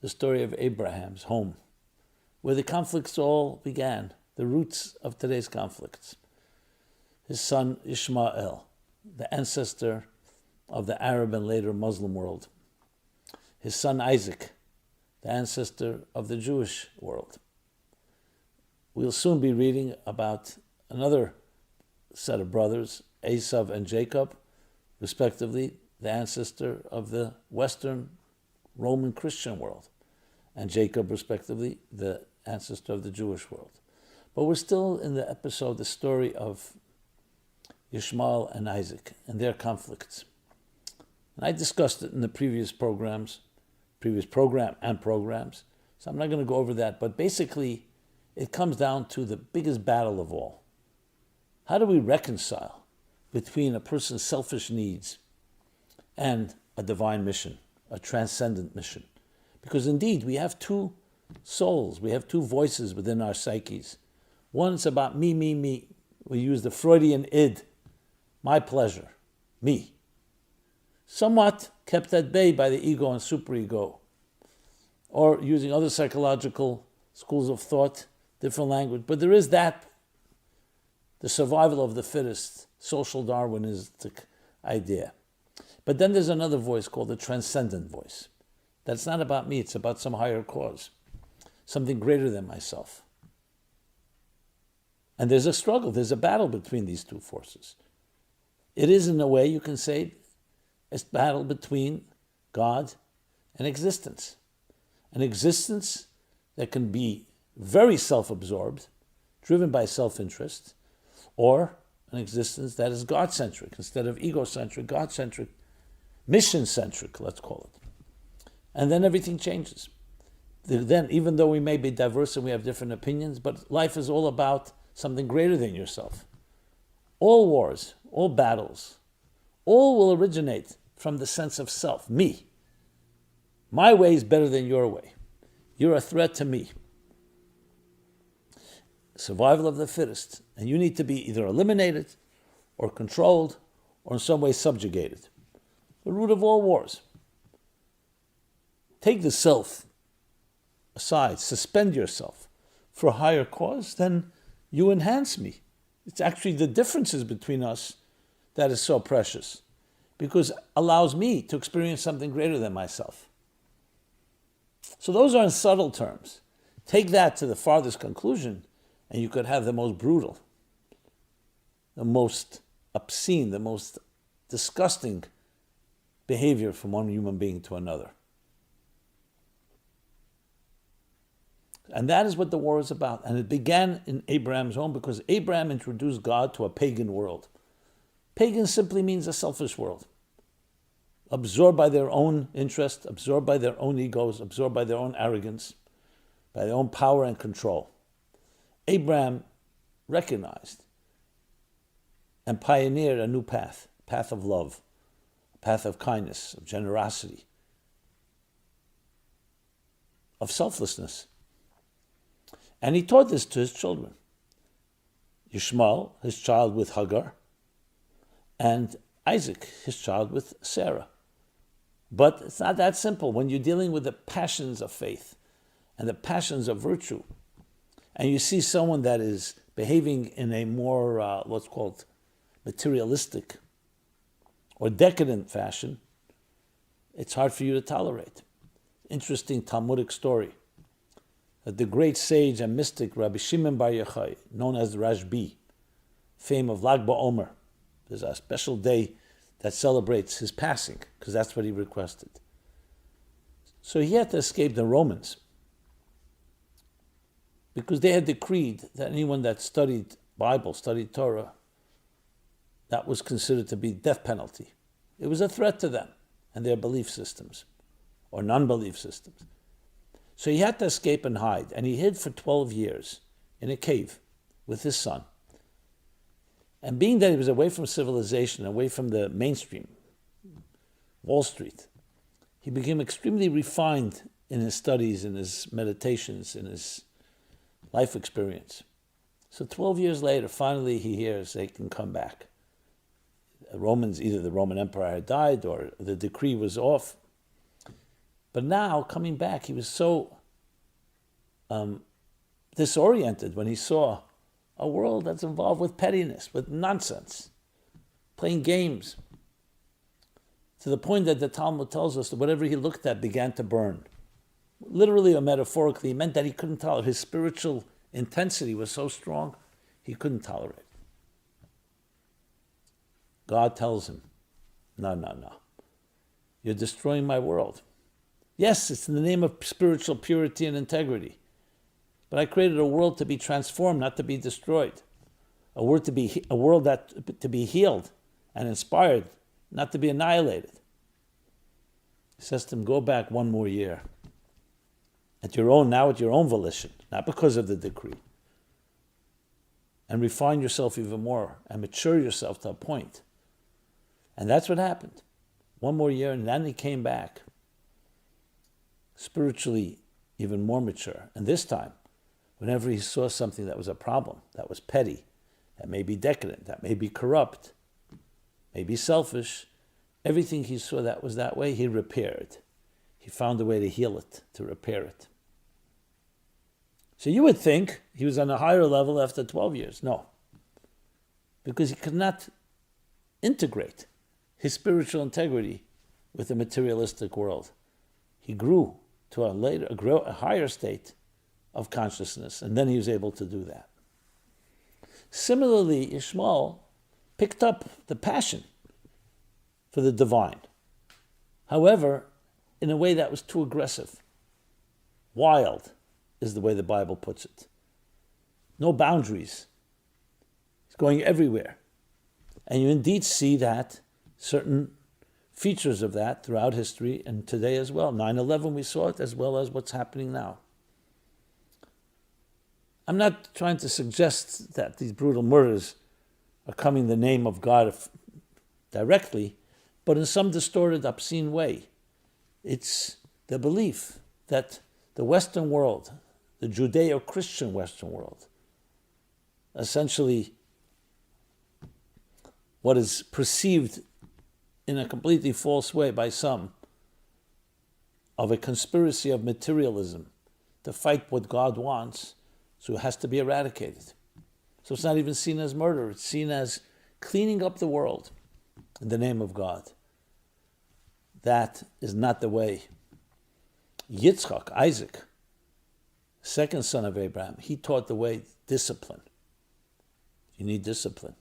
the story of Abraham's home, where the conflicts all began, the roots of today's conflicts. His son Ishmael, the ancestor of the Arab and later Muslim world. His son Isaac, the ancestor of the Jewish world. We'll soon be reading about another set of brothers, Esau and Jacob, respectively, the ancestor of the Western Roman Christian world, and Jacob, respectively, the ancestor of the Jewish world. But we're still in the episode, the story of Ishmael and Isaac and their conflicts. And I discussed it in the previous program and programs, so I'm not going to go over that, but basically it comes down to the biggest battle of all. How do we reconcile between a person's selfish needs and a divine mission, a transcendent mission? Because indeed, we have two souls, we have two voices within our psyches. One's about me, me, me. We use the Freudian id, my pleasure, me. Somewhat kept at bay by the ego and superego, or using other psychological schools of thought, different language. But there is that, the survival of the fittest, social Darwinistic idea. But then there's another voice called the transcendent voice. That's not about me, it's about some higher cause, something greater than myself. And there's a struggle, there's a battle between these two forces. It is, in a way, you can say, a battle between God and existence. An existence that can be very self-absorbed, driven by self-interest, or an existence that is God-centric, instead of egocentric, God-centric, mission-centric, let's call it. And then everything changes. Then, even though we may be diverse and we have different opinions, but life is all about something greater than yourself. All wars, all battles, all will originate from the sense of self, me. My way is better than your way. You're a threat to me. Survival of the fittest. And you need to be either eliminated or controlled or in some way subjugated. The root of all wars. Take the self aside, suspend yourself for a higher cause, then you enhance me. It's actually the differences between us that is so precious, because it allows me to experience something greater than myself. So those are in subtle terms. Take that to the farthest conclusion, and you could have the most brutal, the most obscene, the most disgusting behavior from one human being to another. And that is what the war is about. And it began in Abraham's home because Abraham introduced God to a pagan world. Pagan simply means a selfish world. Absorbed by their own interest, absorbed by their own egos, absorbed by their own arrogance, by their own power and control. Abraham recognized and pioneered a new path, a path of love, a path of kindness, of generosity, of selflessness. And he taught this to his children. Ishmael, his child with Hagar, and Isaac, his child with Sarah. But it's not that simple. When you're dealing with the passions of faith and the passions of virtue, and you see someone that is behaving in a more, let's call it, materialistic or decadent fashion, it's hard for you to tolerate. Interesting Talmudic story that the great sage and mystic Rabbi Shimon Bar Yochai, known as Rashbi, fame of Lag BaOmer, there's a special day that celebrates his passing, because that's what he requested. So he had to escape the Romans, because they had decreed that anyone that studied Bible, studied Torah, that was considered to be death penalty. It was a threat to them and their belief systems, or non-belief systems. So he had to escape and hide, and he hid for 12 years in a cave with his son. And being that he was away from civilization, away from the mainstream, Wall Street, he became extremely refined in his studies, in his meditations, in his life experience. So 12 years later, finally he hears they can come back. Romans, either the Roman Empire had died or the decree was off. But But now, coming back, he was so disoriented when he saw a world that's involved with pettiness, with nonsense, playing games, to the point that the Talmud tells us that whatever he looked at began to burn. Literally or metaphorically, it meant that he couldn't tolerate. His spiritual intensity was so strong, he couldn't tolerate. God tells him, no. You're destroying my world. Yes, it's in the name of spiritual purity and integrity. But I created a world to be transformed, not to be destroyed. A world that to be healed and inspired, not to be annihilated. He says to him, go back one more year. At your own volition, not because of the decree. And refine yourself even more and mature yourself to a point. And that's what happened. One more year, and then he came back spiritually even more mature. And this time, whenever he saw something that was a problem, that was petty, that may be decadent, that may be corrupt, may be selfish, everything he saw that was that way, he repaired. He found a way to heal it, to repair it. So you would think he was on a higher level after 12 years. No. Because he could not integrate his spiritual integrity with the materialistic world. He grew to a higher state of consciousness, and then he was able to do that. Similarly, Ishmael picked up the passion for the divine. However, in a way that was too aggressive. Wild is the way the Bible puts it. No boundaries. It's going everywhere. And you indeed see that, certain features of that throughout history and today as well. 9/11, we saw it, as well as what's happening now. I'm not trying to suggest that these brutal murders are coming in the name of God directly, but in some distorted, obscene way. It's the belief that the Western world, the Judeo-Christian Western world, essentially what is perceived in a completely false way by some, of a conspiracy of materialism to fight what God wants, so it has to be eradicated. So it's not even seen as murder, it's seen as cleaning up the world in the name of God. That is not the way. Yitzchak, Isaac, second son of Abraham, he taught the way discipline. You need discipline.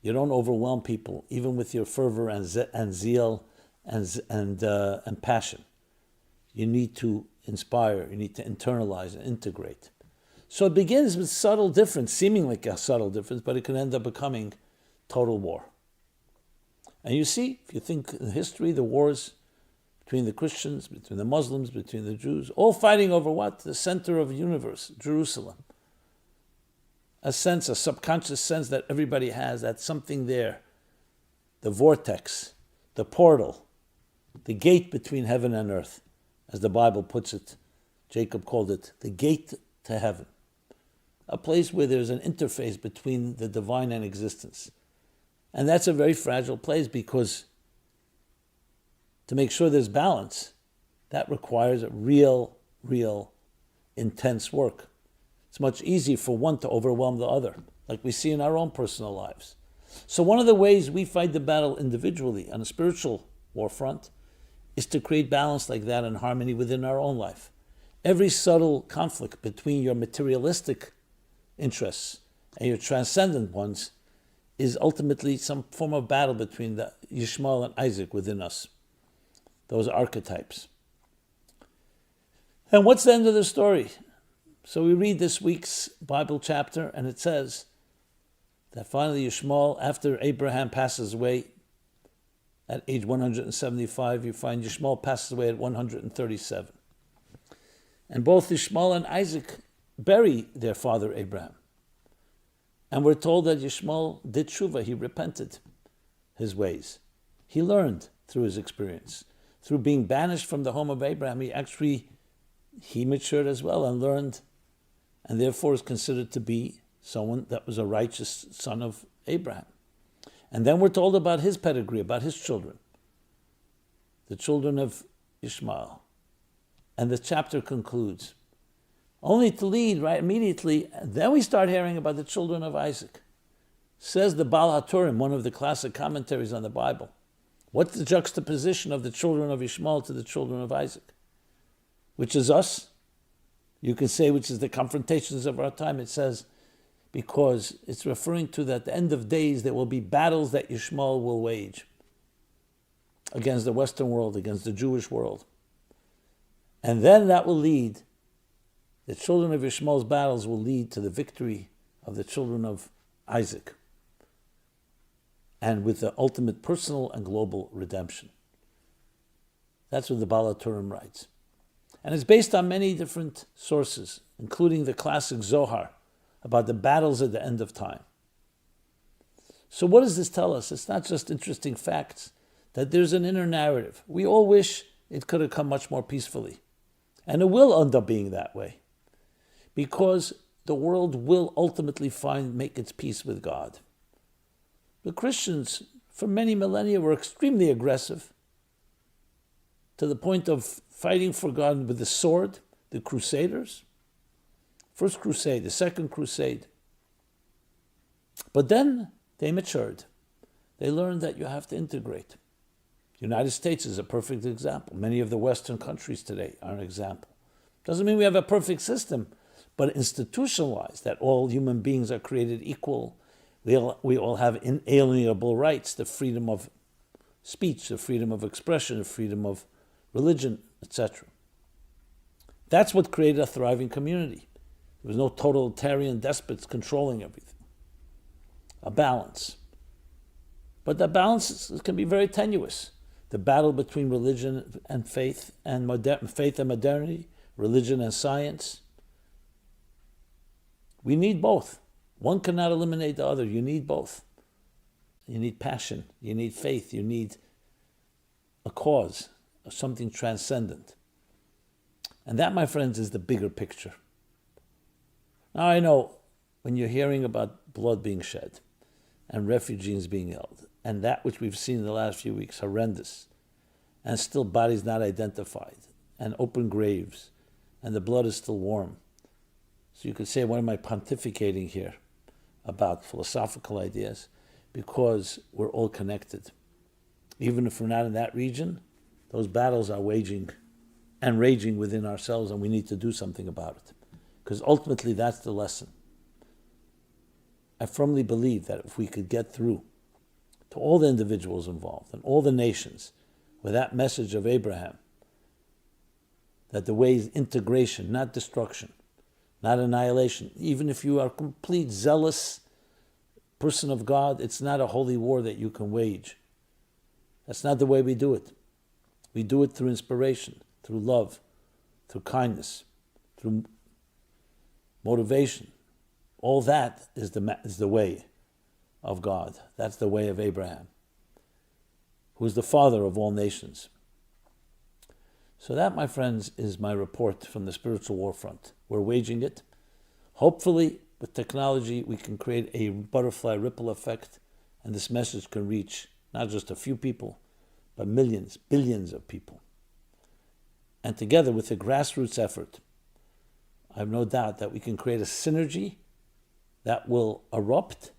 You don't overwhelm people, even with your fervor and zeal and passion. You need to inspire. You need to internalize and integrate. So it begins with subtle difference, seeming like a subtle difference, but it can end up becoming total war. And you see, if you think in history, the wars between the Christians, between the Muslims, between the Jews, all fighting over what? The center of the universe, Jerusalem. A sense, a subconscious sense that everybody has, that something there, the vortex, the portal, the gate between heaven and earth, as the Bible puts it. Jacob called it the gate to heaven. A place where there's an interface between the divine and existence. And that's a very fragile place, because to make sure there's balance, that requires a real, intense work. It's much easier for one to overwhelm the other, like we see in our own personal lives. So one of the ways we fight the battle individually on a spiritual war front is to create balance like that and harmony within our own life. Every subtle conflict between your materialistic interests and your transcendent ones is ultimately some form of battle between the Ishmael and Isaac within us. Those archetypes. And what's the end of the story? So we read this week's Bible chapter, and it says that finally Ishmael, after Abraham passes away at age 175, you find Ishmael passes away at 137. And both Ishmael and Isaac bury their father Abraham. And we're told that Ishmael did tshuva, he repented his ways. He learned through his experience. Through being banished from the home of Abraham, he matured as well and learned, and therefore is considered to be someone that was a righteous son of Abraham. And then we're told about his pedigree, about his children, the children of Ishmael, And the chapter concludes, only to lead right immediately. Then we start hearing about the children of Isaac. Says the Baal HaTurim, one of the classic commentaries on the Bible. What's the juxtaposition of the children of Ishmael to the children of Isaac? Which is us. You can say which is the confrontations of our time. It says, because it's referring to that at the end of days there will be battles that Ishmael will wage against the Western world, against the Jewish world. And then that will lead, the children of Ishmael's battles will lead to the victory of the children of Isaac, and with the ultimate personal and global redemption. That's what the Baal HaTurim writes. And it's based on many different sources, including the classic Zohar, about the battles at the end of time. So what does this tell us? It's not just interesting facts, that there's an inner narrative. We all wish it could have come much more peacefully. And it will end up being that way. Because the world will ultimately make its peace with God. The Christians, for many millennia, were extremely aggressive, to the point of fighting for God with the sword, the Crusaders. First Crusade, the Second Crusade. But then they matured. They learned that you have to integrate. The United States is a perfect example. Many of the Western countries today are an example. Doesn't mean we have a perfect system, but institutionalized, that all human beings are created equal. We all have inalienable rights, the freedom of speech, the freedom of expression, the freedom of religion, etc. That's what created a thriving community. There was no totalitarian despots controlling everything. A balance. But that balance can be very tenuous. The battle between religion and faith and faith and modernity, religion and science. We need both. One cannot eliminate the other. You need both. You need passion. You need faith. You need a cause, something transcendent. And that, my friends, is the bigger picture. Now I know when you're hearing about blood being shed and refugees being held, and that which we've seen in the last few weeks, horrendous, and still bodies not identified, and open graves, and the blood is still warm. So you could say, what am I pontificating here about philosophical ideas? Because we're all connected. Even if we're not in that region, those battles are waging and raging within ourselves, and we need to do something about it. Because ultimately that's the lesson. I firmly believe that if we could get through to all the individuals involved and all the nations with that message of Abraham, that the way is integration, not destruction, not annihilation. Even if you are a complete zealous person of God, it's not a holy war that you can wage. That's not the way we do it. We do it through inspiration, through love, through kindness, through motivation. All that is the way of God. That's the way of Abraham, who is the father of all nations. So that, my friends, is my report from the spiritual war front. We're waging it. Hopefully, with technology, we can create a butterfly ripple effect, and this message can reach not just a few people, but millions, billions of people. And together with a grassroots effort, I have no doubt that we can create a synergy that will erupt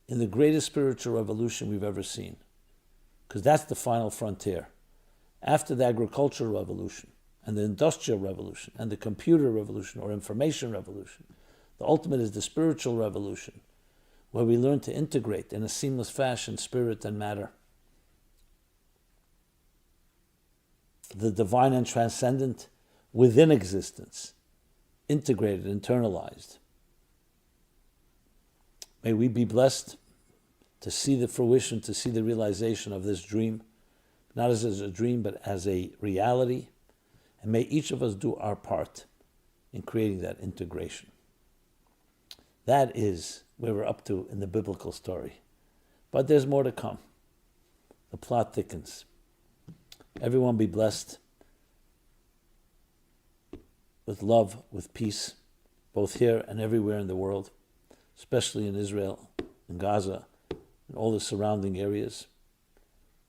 in the greatest spiritual revolution we've ever seen. Because that's the final frontier. After the agricultural revolution, and the industrial revolution, and the computer revolution or information revolution, the ultimate is the spiritual revolution, where we learn to integrate in a seamless fashion spirit and matter. The divine and transcendent within existence, integrated, internalized. May we be blessed to see the fruition, to see the realization of this dream, not as a dream, but as a reality. And may each of us do our part in creating that integration. That is where we're up to in the biblical story. But there's more to come. The plot thickens. Everyone be blessed with love, with peace, both here and everywhere in the world, especially in Israel, in Gaza, and all the surrounding areas.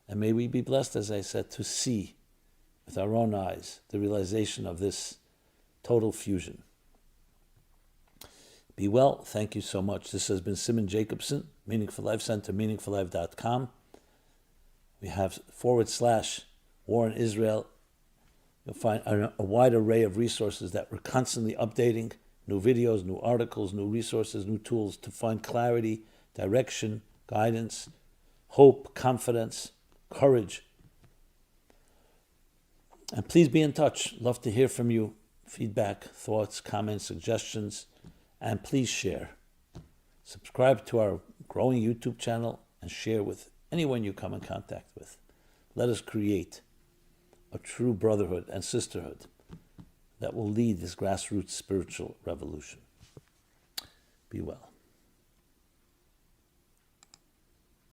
And may we be blessed, as I said, to see with our own eyes the realization of this total fusion. Be well. Thank you so much. This has been Simon Jacobson, Meaningful Life Center, meaningfullife.com. We have /War in Israel. You'll find a wide array of resources that we're constantly updating, new videos, new articles, new resources, new tools to find clarity, direction, guidance, hope, confidence, courage. And please be in touch. Love to hear from you. Feedback, thoughts, comments, suggestions, and please share. Subscribe to our growing YouTube channel and share with anyone you come in contact with. Let us create a true brotherhood and sisterhood that will lead this grassroots spiritual revolution. Be well.